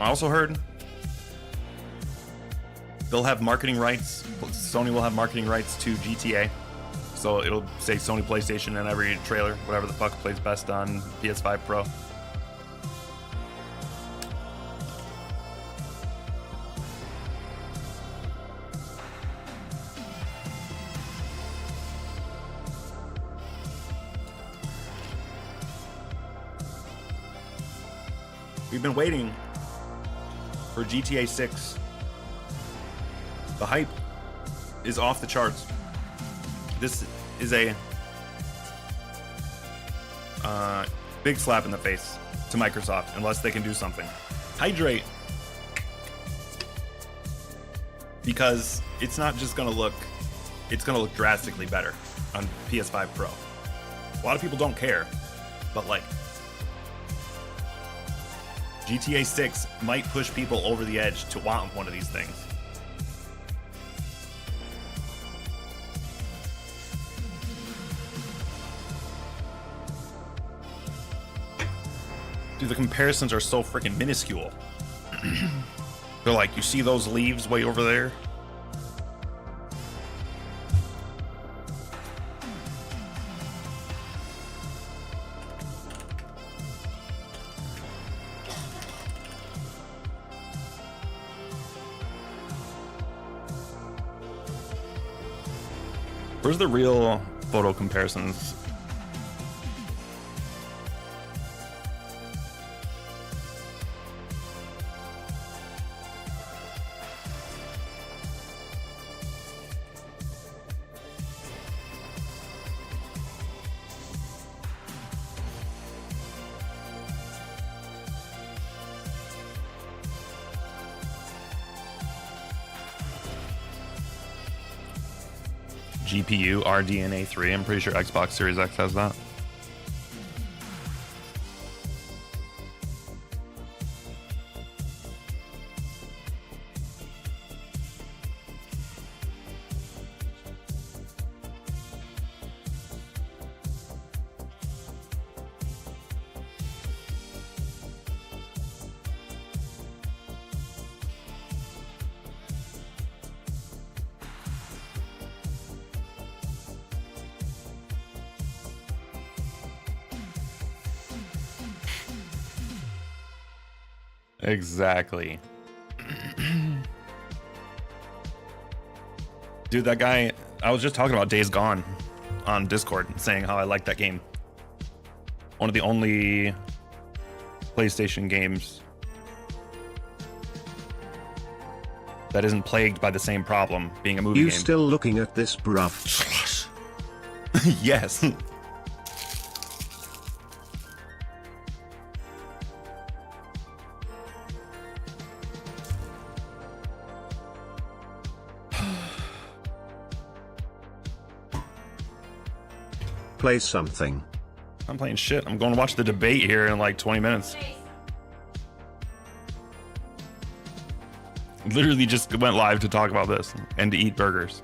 I also heard they'll have marketing rights. Sony will have marketing rights to GTA. So it'll say Sony PlayStation in every trailer, whatever the fuck plays best on PS5 Pro. We've been waiting for GTA 6. The hype is off the charts. This is a big slap in the face to Microsoft unless they can do something. Hydrate. Because it's not just gonna look, it's gonna look drastically better on PS5 Pro. A lot of people don't care, but like, GTA 6 might push people over the edge to want one of these things. Dude, the comparisons are so freaking minuscule. They're like, you see those leaves way over there? Where's the real photo comparisons? GPU RDNA 3. I'm pretty sure Xbox Series X has that. Exactly. Dude, that guy, I was just talking about Days Gone on Discord, saying how I like that game. One of the only PlayStation games that isn't plagued by the same problem, being a movie game. You still looking at this, bruv? Yes. Play something. I'm playing shit. I'm going to watch the debate here in like 20 minutes. Literally just went live to talk about this and to eat burgers.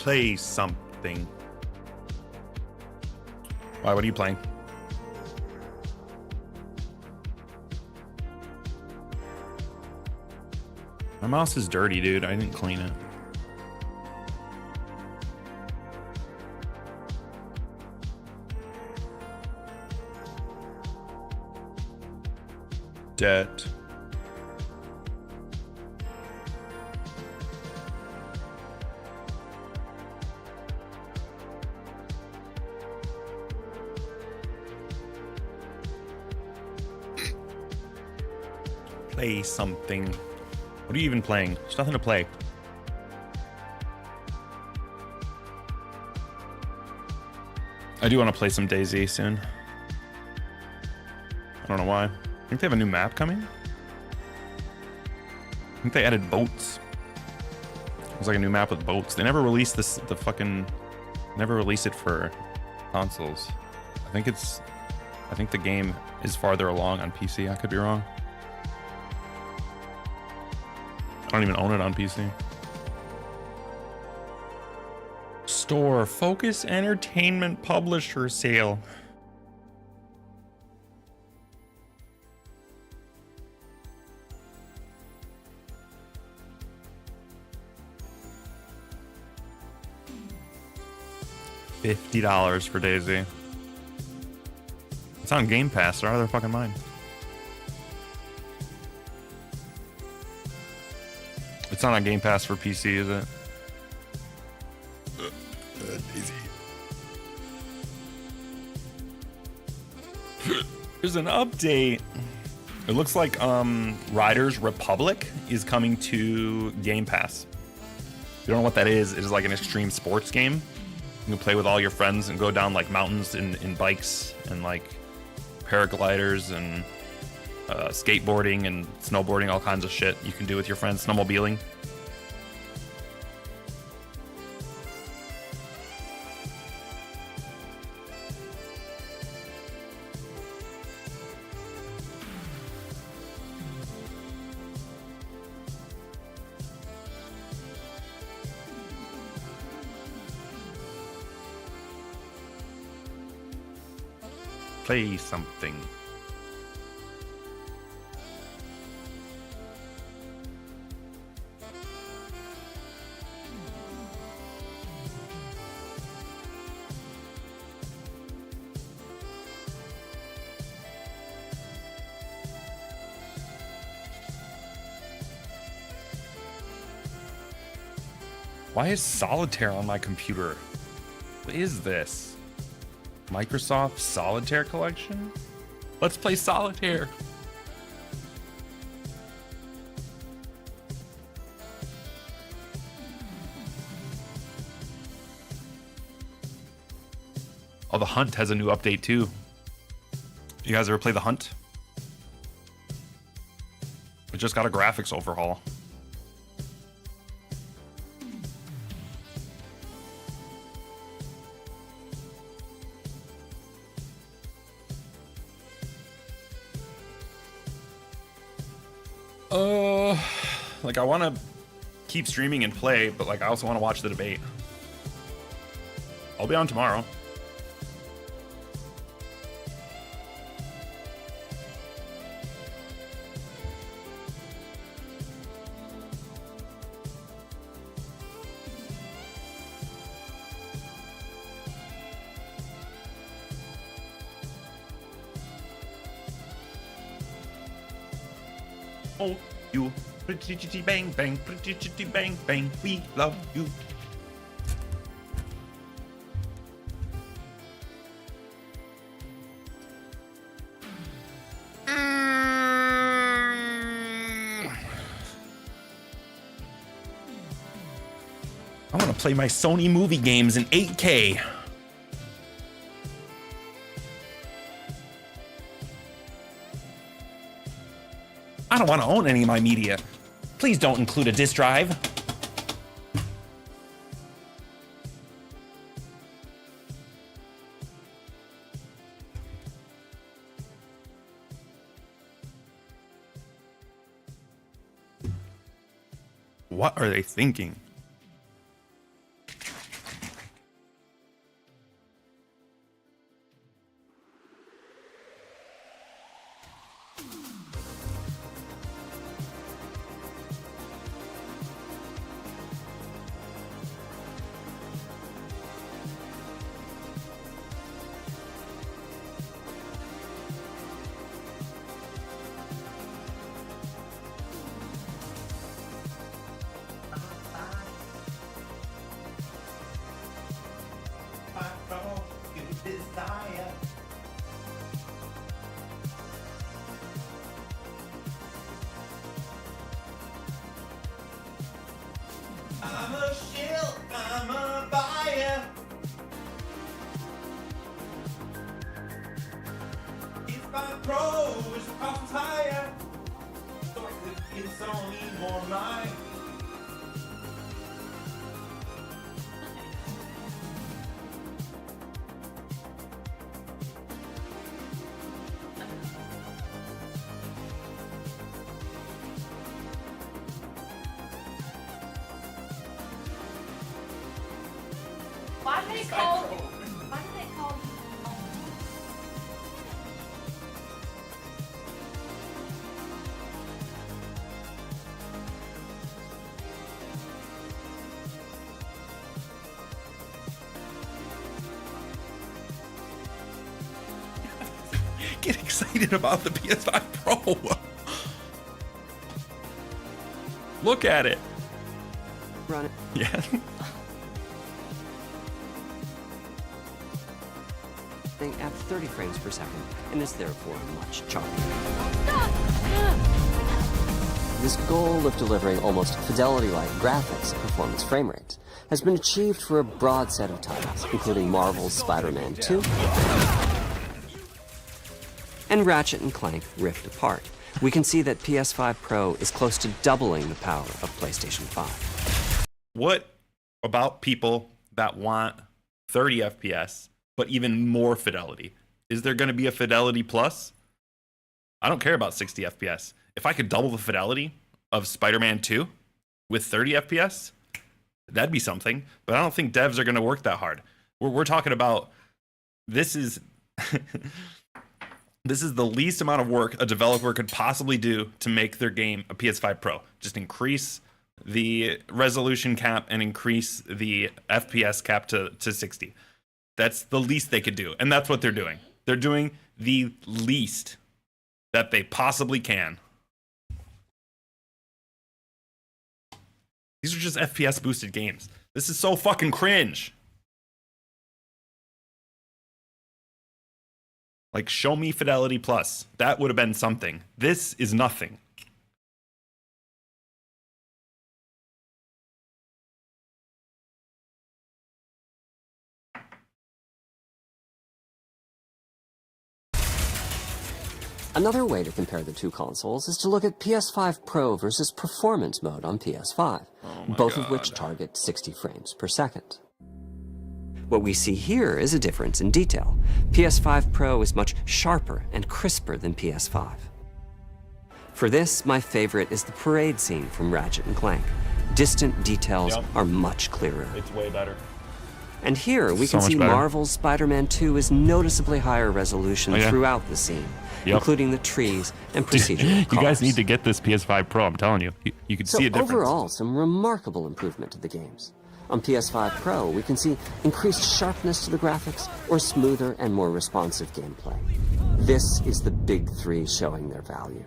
Play something. Why? What are you playing? My mouse is dirty, dude. I didn't clean it. Debt. Play something. What are you even playing? There's nothing to play. I do want to play some DayZ soon. I don't know why. I think they have a new map coming. I think they added boats. It was like a new map with boats. They never released this. Never released it for consoles. I think the game is farther along on PC. I could be wrong. I don't even own it on PC. Store Focus Entertainment Publisher Sale. $50 for DayZ. It's on Game Pass. They're out of their fucking mind. It's not on Game Pass for PC, is it? There's an update. It looks like Riders Republic is coming to Game Pass. If you don't know what that is, it is like an extreme sports game. You can play with all your friends and go down like mountains in bikes and like paragliders and skateboarding and snowboarding, all kinds of shit you can do with your friends, snowmobiling. Play something. Why is Solitaire on my computer? What is this? Microsoft Solitaire Collection? Let's play Solitaire. Oh, The Hunt has a new update too. You guys ever play The Hunt? It just got a graphics overhaul. Like I want to keep streaming and play, but like I also want to watch the debate. I'll be on tomorrow. Oh, you. Pretty bang bang, pretty bang bang, we love you. I want to play my Sony movie games in 8K. I don't want to own any of my media. Please don't include a disk drive. What are they thinking? Pro, wish the cost was higher. So I could get Sony more mine. Why do they call? Why do they call? Get excited about the PS5 Pro. Look at it. Run it. Yeah. At 30 frames per second and is therefore much choppier. This goal of delivering almost fidelity-like graphics at performance frame rates has been achieved for a broad set of titles, including Marvel's Spider-Man 2 and Ratchet & Clank Rift Apart. We can see that PS5 Pro is close to doubling the power of PlayStation 5. What about people that want 30 FPS, but even more fidelity? Is there going to be a fidelity plus? I don't care about 60 FPS. If I could double the fidelity of Spider-Man 2 with 30 FPS, that'd be something. But I don't think devs are going to work that hard. We're talking about, this is this is the least amount of work a developer could possibly do to make their game a PS5 Pro. Just increase the resolution cap and increase the FPS cap to 60. That's the least they could do. And that's what they're doing. They're doing the least that they possibly can. These are just FPS boosted games. This is so fucking cringe. Like, show me Fidelity Plus. That would have been something. This is nothing. Another way to compare the two consoles is to look at PS5 Pro versus Performance mode on PS5, both of which target 60 frames per second. What we see here is a difference in detail. PS5 Pro is much sharper and crisper than PS5. For this, my favorite is the parade scene from Ratchet & Clank. Distant details are much clearer. It's way better. And here we So can see much better. Marvel's Spider-Man 2 is noticeably higher resolution throughout the scene, including the trees and procedural cars. You guys need to get this PS5 Pro, I'm telling you. You can see a difference. Overall, some remarkable improvement to the games. On PS5 Pro, we can see increased sharpness to the graphics or smoother and more responsive gameplay. This is the big three showing their value.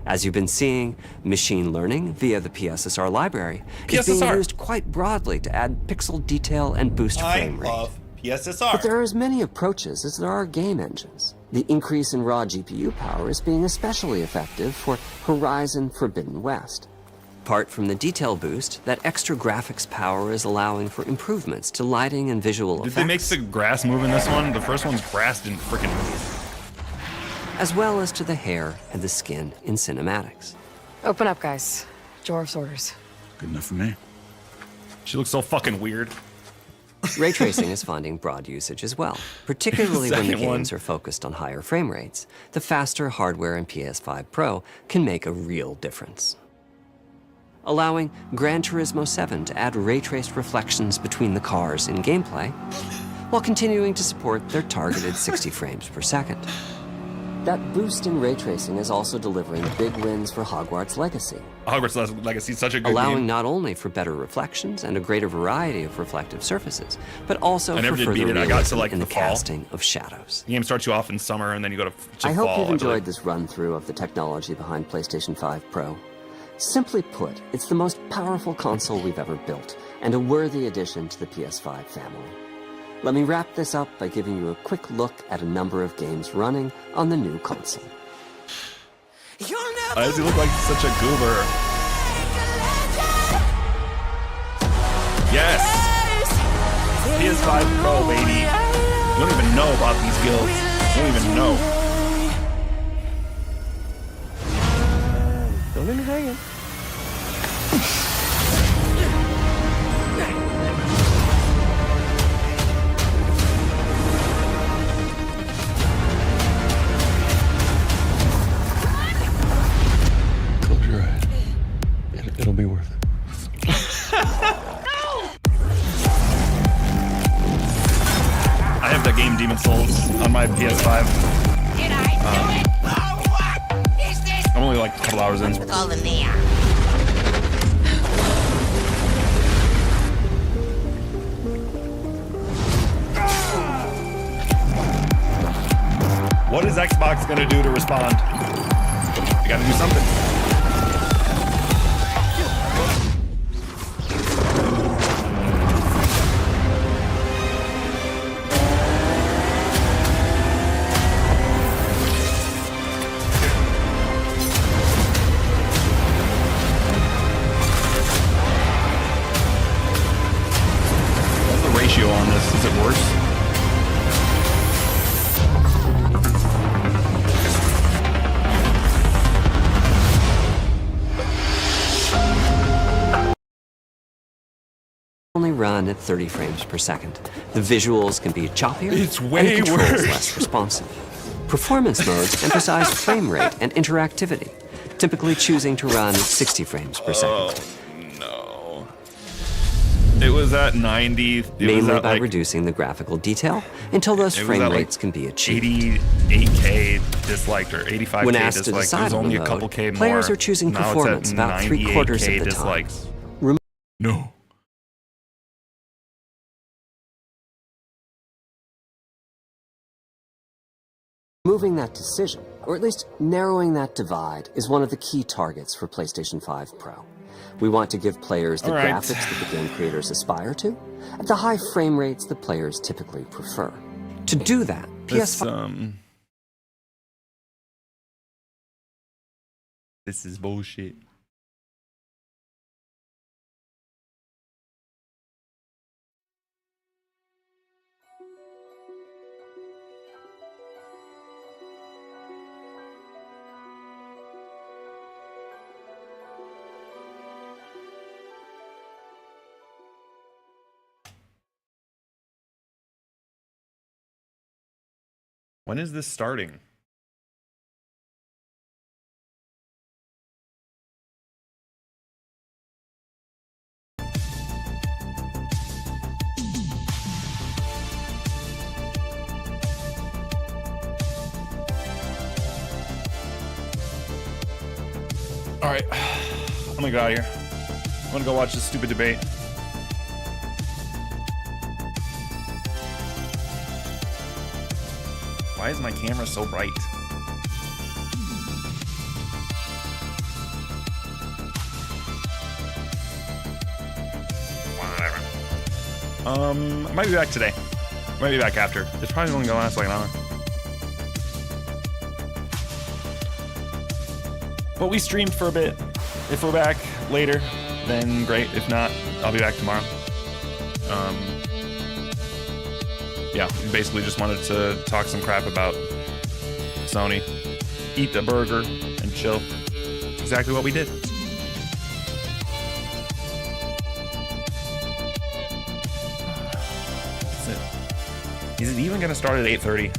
As you've been seeing, machine learning via the PSSR library is being used quite broadly to add pixel detail and boost frame rate. I love PSSR. But there are as many approaches as there are game engines. The increase in raw GPU power is being especially effective for Horizon Forbidden West. Apart from the detail boost, that extra graphics power is allowing for improvements to lighting and visual effects. Did they make the grass move in this one? The first one's grass didn't freaking move. As well as to the hair and the skin in cinematics. Open up, guys. Jor's orders. Good enough for me. She looks so fucking weird. Ray tracing is finding broad usage as well, particularly when the Second one. games are focused on higher frame rates. The faster hardware in PS5 Pro can make a real difference. Allowing Gran Turismo 7 to add ray-traced reflections between the cars in gameplay, while continuing to support their targeted 60 frames per second. That boost in ray tracing is also delivering big wins for Hogwarts Legacy. Hogwarts Legacy is such a good allowing game. not only for better reflections and a greater variety of reflective surfaces, but also I never for did further beat it. I got to, realism like, in the the fall. casting of shadows. The game starts you off in summer and then you go to I fall. hope you've I enjoyed believe. this run-through of the technology behind PlayStation 5 Pro. Simply put, it's the most powerful console we've ever built, and a worthy addition to the PS5 family. Let me wrap this up by giving you a quick look at a number of games running on the new console. Why does he look like such a goober? Yes! PS5 Pro, baby. You don't even know about these guilds. You don't even know. Coming and hanging. Close your eyes. It'll be worth it. I have the game Demon Souls on my PS5. Did I do it? Oh, what is this? I'm only like a couple hours in. With all the neon. What is Xbox gonna do to respond? You gotta do something. What's the ratio on this? Is it worse? Only run at 30 frames per second. The visuals can be choppier It's way and the controls worse. less responsive. Performance modes emphasize frame rate and interactivity, typically choosing to run at 60 frames per second. No. It was at 90. It was Mainly at by like reducing the graphical detail until those it was frame at like rates can be achieved. 88K disliked or 85K When asked to disliked. It decide was on only the a couple mode, K more. players are choosing Now it's at performance about 3/4 of 98K the time. dislikes. Rem- No. Removing that decision, or at least narrowing that divide, is one of the key targets for PlayStation 5 Pro. We want to give players the All right. graphics that the game creators aspire to, at the high frame rates that players typically prefer. To do that, PS5 This is bullshit. When is this starting? All right, I'm gonna go out of here. I'm gonna go watch this stupid debate. Why is my camera so bright? Whatever. I might be back today. I might be back after. It's probably only gonna last like an hour. But we streamed for a bit. If we're back later, then great. If not, I'll be back tomorrow. Yeah, we basically just wanted to talk some crap about Sony, eat a burger, and chill. Exactly what we did. That's it. Is it even gonna start at 8:30?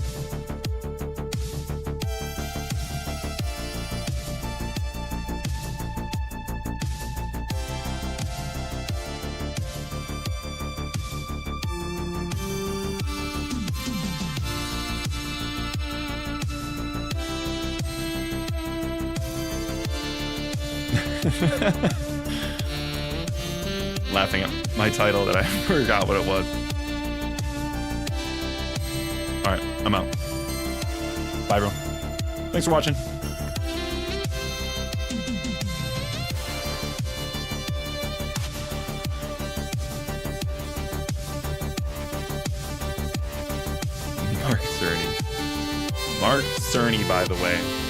Laughing at my title that I forgot what it was. Alright, I'm out. Bye, bro. Thanks for watching. Mark Cerny. Mark Cerny, by the way.